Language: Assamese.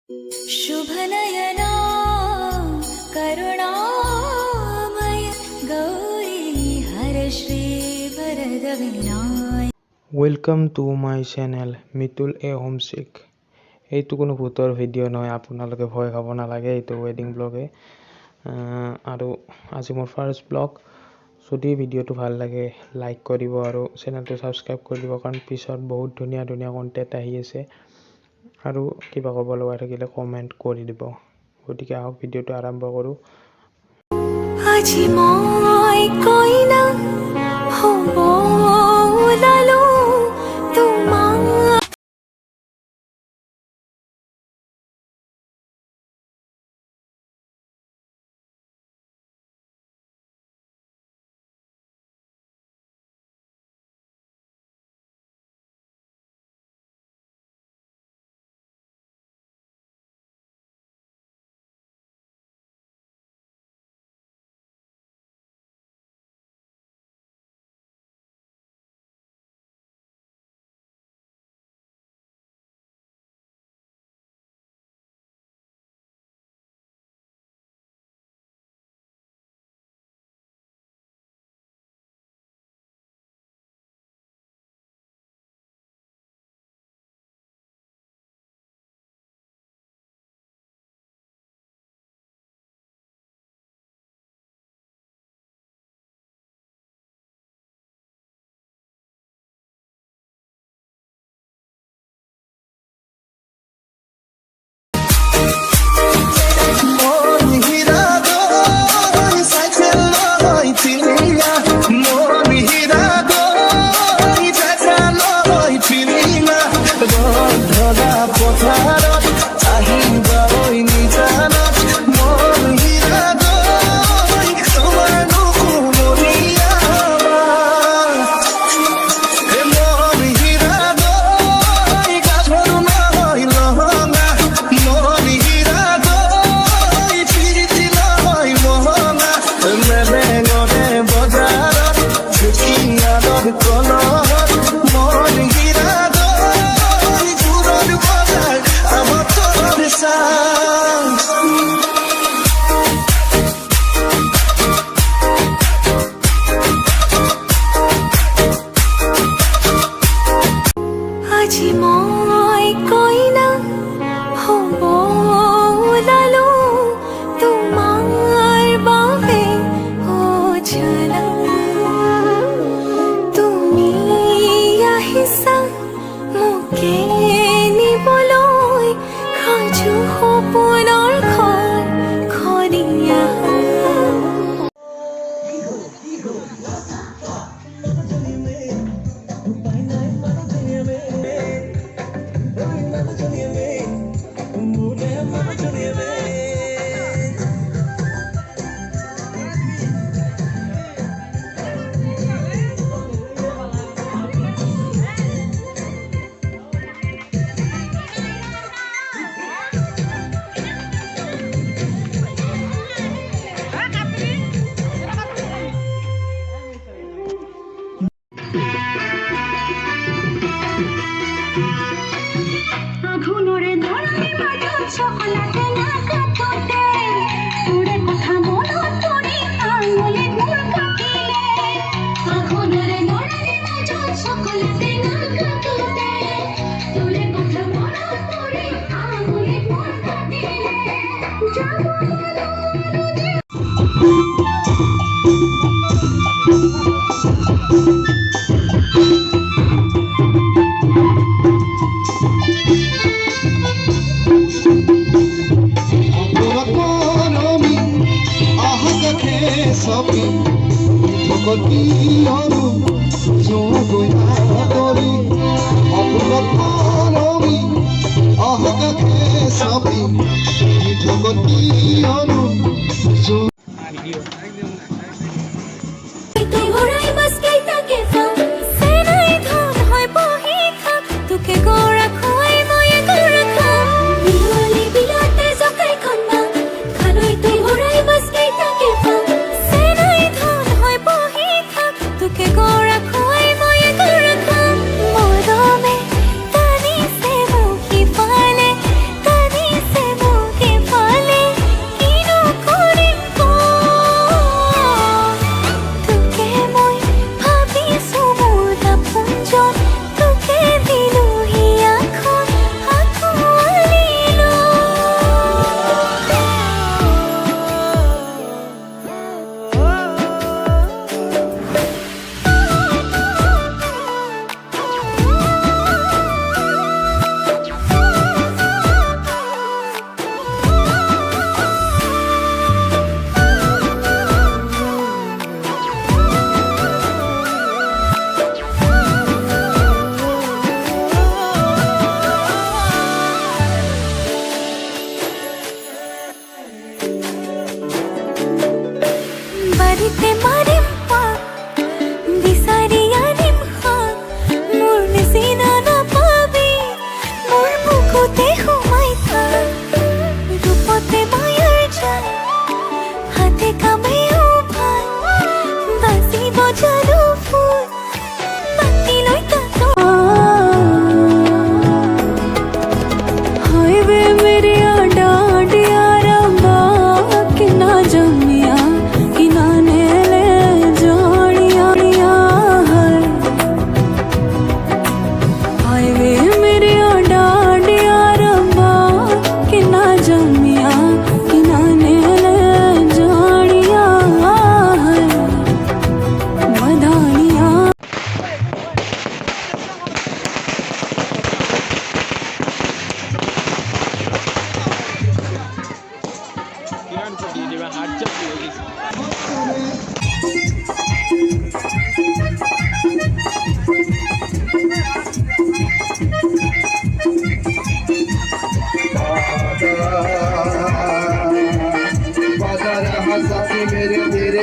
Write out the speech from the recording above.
शुभनयना करुणामय गौरी हरश्री वरदविनाय। Welcome to my channel Mitul a homesick. এইটো কোনো ভূতৰ ভিডিঅ' নহয়, আপোনালোকে ভয় খাব নালাগে। এইটো ৱেডিং ব্লগে আৰু আজি মোৰ ফাৰ্ষ্ট ব্লগ। যদি ভিডিঅ'টো ভাল লাগে লাইক কৰিব আৰু চেনেলটো ছাবস্ক্ৰাইব কৰি দিব, কাৰণ পিছত বহুত ধুনীয়া ধুনীয়া কণ্টেণ্ট আহি আছে। আৰু কিবা ক'ব লগা থাকিলে কমেণ্ট কৰি দিব। গতিকে আহক ভিডিঅ'টো আৰম্ভ কৰোঁ। আজি মই কইনা হ'ব ওলালো তোমাৰ। আজি মই কইনা হ'ব ওলালো তোমাৰ বাবে অজানা। তুমি আহিছা মোকে নিবলৈ, সাজু সপোনৰ ঘৰ খনিয়া। আঘোণৰে ধৰণি মাজত চকলাতে নাকাটোতে তোৰে কথা মনত পৰি আঙুলিত মোৰ কাটিলে। আঘোণৰে ধৰণি মাজত চকলাতে নাকাটোতে তোৰে কথা মনত পৰি আঙুলিত মোৰ কাটিলে। तनी से वादा रहा साथी मेरे तेरे